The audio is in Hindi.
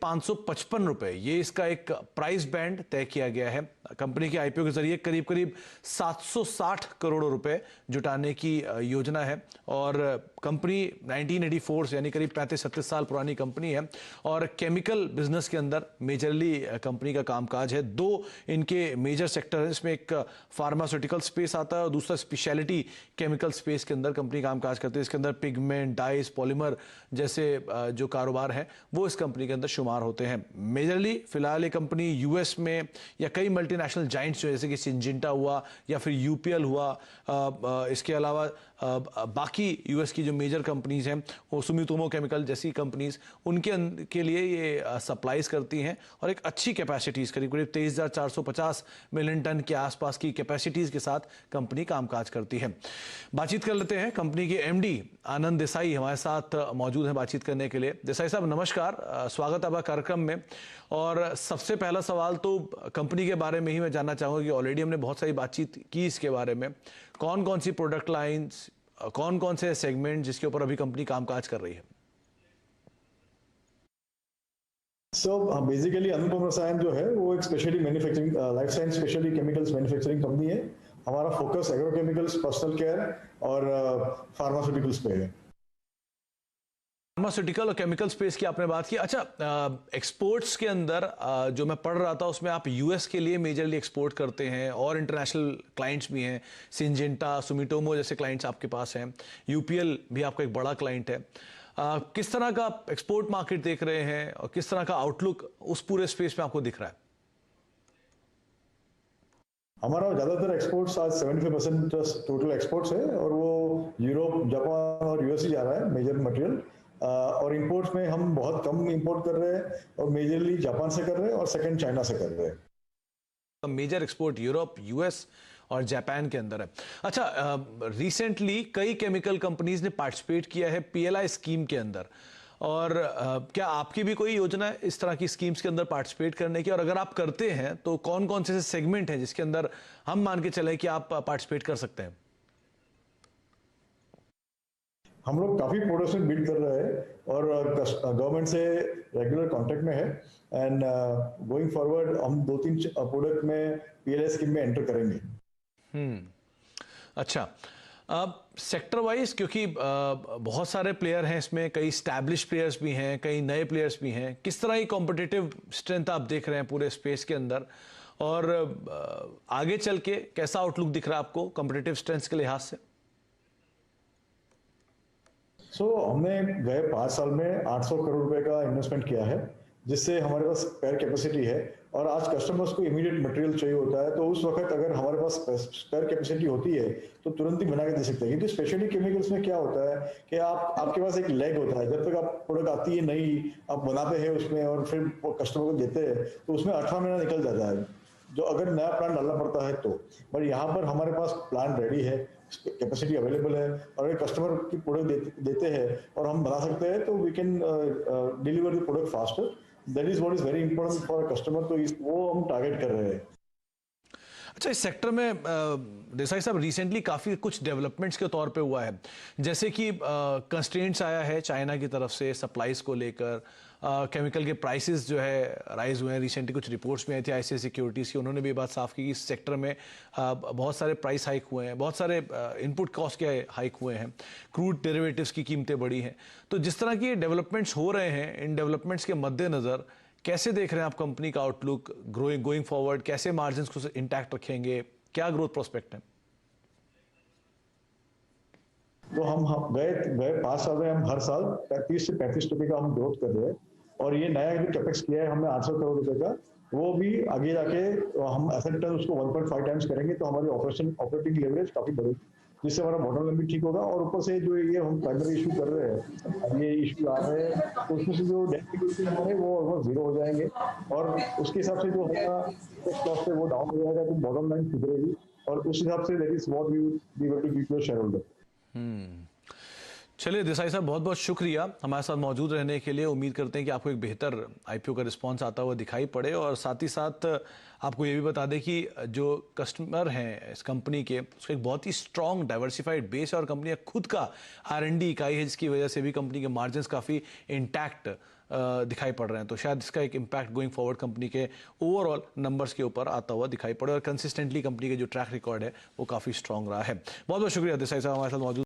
₹555, ये इसका एक प्राइस बैंड तय किया गया है। कंपनी के आईपीओ के जरिए करीब करीब 760 करोड़ रुपए जुटाने की योजना है और कंपनी 1984 से यानी करीब 35-36 साल पुरानी कंपनी है और केमिकल बिजनेस के अंदर मेजरली कंपनी का कामकाज है। दो इनके मेजर सेक्टर हैं, इसमें एक फार्मास्यूटिकल स्पेस आता है और दूसरा स्पेशलिटी केमिकल स्पेस के अंदर कंपनी कामकाज करती है। इसके अंदर पिगमेंट, डाइस, पॉलीमर जैसे जो कारोबार है वो इस कंपनी के अंदर शुमार होते हैं। मेजरली फिलहाल ये कंपनी यूएस में या कई मल्टीनेशनल जाइंट्स जैसे कि सिंजिंटा हुआ या फिर यूपीएल हुआ, इसके अलावा बाकी यूएस की जो मेजर कंपनीज हैं वो सुमितोमो केमिकल जैसी कंपनीज उनके के लिए ये सप्लाईज करती हैं और एक अच्छी कैपेसिटीज करीब करीब 23,450 मिलियन टन के आसपास की कैपेसिटीज के साथ कंपनी कामकाज करती है। बातचीत कर लेते हैं, कंपनी के एमडी आनंद देसाई हमारे साथ मौजूद हैं बातचीत करने के लिए। देसाई साहब नमस्कार, स्वागत है आपका कार्यक्रम में। और सबसे पहला सवाल तो कंपनी के बारे में ही मैं जानना चाहूँगा कि ऑलरेडी हमने बहुत सारी बातचीत की इसके बारे में, कौन कौन सी प्रोडक्ट लाइंस, कौन कौन से सेगमेंट जिसके ऊपर अभी कंपनी कामकाज कर रही है? बेसिकली अनुपम रसायन जो है वो एक specially manufacturing life science specially chemicals manufacturing company है। हमारा फोकस एग्रोकेमिकल्स, पर्सनल केयर और फार्मास्यूटिकल्स पे है। फार्मास्यूटिकल और केमिकल स्पेस की आपने बात की। अच्छा, एक्सपोर्ट्स के अंदर जो मैं पढ़ रहा था उसमें आप यूएस के लिए मेजरली एक्सपोर्ट करते हैं और इंटरनेशनल क्लाइंट्स भी हैं, सिंजेंटा, सुमिटोमो जैसे क्लाइंट्स आपके पास हैं, यूपीएल भी आपका एक बड़ा क्लाइंट है। किस तरह का एक्सपोर्ट मार्केट देख रहे हैं और किस तरह का आउटलुक उस पूरे स्पेस में आपको दिख रहा है? हमारा ज्यादातर एक्सपोर्ट्स आज 75% टोटल एक्सपोर्ट्स है और वो यूरोप, जापान और यूएस ही जा रहा है मेजर मटेरियल। और इंपोर्ट्स में हम बहुत कम इंपोर्ट कर रहे हैं और मेजरली जापान से कर रहे हैं और सेकंड चाइना से कर रहे हैं। मेजर एक्सपोर्ट यूरोप, यूएस और जापान के अंदर है। अच्छा, रिसेंटली कई केमिकल कंपनीज ने पार्टिसिपेट किया है पीएलआई स्कीम के अंदर और क्या आपकी भी कोई योजना है इस तरह की स्कीम्स के अंदर पार्टिसिपेट करने की, और अगर आप करते हैं तो कौन कौन से सेगमेंट हैं जिसके अंदर हम मान के चले कि आप पार्टिसिपेट कर सकते हैं? हम लोग काफी प्रोडक्ट्स में बिल्ड कर रहे हैं और गवर्नमेंट से रेगुलर कांटेक्ट में है एंड गोइंग फॉरवर्ड हम 2-3 प्रोडक्ट में पीएलआई स्कीम में एंटर करेंगे। अच्छा, सेक्टर वाइज क्योंकि बहुत सारे प्लेयर हैं इसमें, कई स्टैब्लिश प्लेयर्स भी हैं, कई नए प्लेयर्स भी हैं, किस तरह की कॉम्पिटिटिव स्ट्रेंथ आप देख रहे हैं पूरे स्पेस के अंदर और आगे चल के कैसा आउटलुक दिख रहा है आपको कॉम्पिटिटिव स्ट्रेंथ के लिहाज से? हमने गए 5 साल में 800 करोड़ रुपए का इन्वेस्टमेंट किया है जिससे हमारे पास स्पेयर कैपेसिटी है और आज कस्टमर्स को इमीडिएट मटेरियल चाहिए होता है तो उस वक्त अगर हमारे पास स्पेयर कैपेसिटी होती है तो तुरंत ही बना के दे सकते हैं। क्योंकि स्पेशली केमिकल्स में क्या होता है कि आपके पास एक लैग होता है, जब तक आप प्रोडक्ट आती है नहीं, आप बनाते हैं उसमें और फिर कस्टमर को देते हैं तो उसमें 18 महीना निकल जाता है जो अगर नया प्लांट डालना पड़ता है तो। पर यहाँ पर हमारे पास प्लांट रेडी है, कैपेसिटी अवेलेबल है और अगर कस्टमर की प्रोडक्ट देते हैं और हम बना सकते हैं तो we can deliver the product faster. That is what is very important for a customer, तो वो हम टारगेट कर रहे हैं। अच्छा, इस सेक्टर में देसाई साहब रिसेंटली काफ़ी कुछ डेवलपमेंट्स के तौर पे हुआ है, जैसे कि कंस्ट्रेंट्स आया है चाइना की तरफ से सप्लाईज को लेकर, केमिकल के प्राइसेस जो है राइज हुए हैं। रिसेंटली कुछ रिपोर्ट्स में आई थी आईसीआई सिक्योरिटीज़ की, उन्होंने भी ये बात साफ की कि इस सेक्टर में बहुत सारे प्राइस हाइक हुए हैं, बहुत सारे इनपुट कॉस्ट के हाइक हुए हैं, क्रूड डेरिवेटिव्स की कीमतें बढ़ी हैं। तो जिस तरह की डेवलपमेंट्स हो रहे हैं, इन डेवलपमेंट्स के मद्देनज़र कैसे देख रहे हैं आप कंपनी का आउटलुक गोइंग फॉरवर्ड? कैसे मार्जिन्स को इंटैक्ट रखेंगे? क्या ग्रोथ प्रोस्पेक्ट है? तो हम गए 5 साल में हम हर साल 30 से 35% का हम ग्रोथ कर रहे हैं और ये नया जो कैपेक्स किया है हमने 800 करोड़ रुपए का, वो भी आगे जाके हम एसेट टर्न उसको 1.5 टाइम्स करेंगे तो हमारी ऑपरेटिंग लेवरेज काफी बढ़ेगी जिससे हमारा बॉटम लाइन भी ठीक होगा। और ऊपर से जो ये हम प्राइमरी इशू कर रहे हैं, ये इशू आ रहे हैं तो उसमें से जो डेट इक्विटी है वो ऑलमोस्ट 0 हो जाएंगे और उसके हिसाब से जो हमारा कॉस्ट है वो डाउन हो जाएगा तो बॉटम लाइन सुधरेगी और उस हिसाब से that is what we will to give to shareholder. चलिए देसाई साहब, बहुत बहुत शुक्रिया हमारे साथ मौजूद रहने के लिए। उम्मीद करते हैं कि आपको एक बेहतर आईपीओ का रिस्पांस आता हुआ दिखाई पड़े और साथ ही साथ आपको ये भी बता दें कि जो कस्टमर हैं इस कंपनी के, उसका एक बहुत ही स्ट्रॉन्ग डाइवर्सिफाइड बेस है और कंपनी खुद का R&D इकाई है जिसकी वजह से भी कंपनी के मार्जिन्स काफ़ी इंटैक्ट दिखाई पड़ रहे हैं, तो शायद इसका एक इम्पैक्ट गोइंग फॉरवर्ड कंपनी के ओवरऑल नंबर्स के ऊपर आता हुआ दिखाई पड़े और कंसिस्टेंटली कंपनी के जो ट्रैक रिकॉर्ड है वो काफ़ी स्ट्रॉन्ग रहा है। बहुत बहुत शुक्रिया देसाई साहब हमारे साथ मौजूद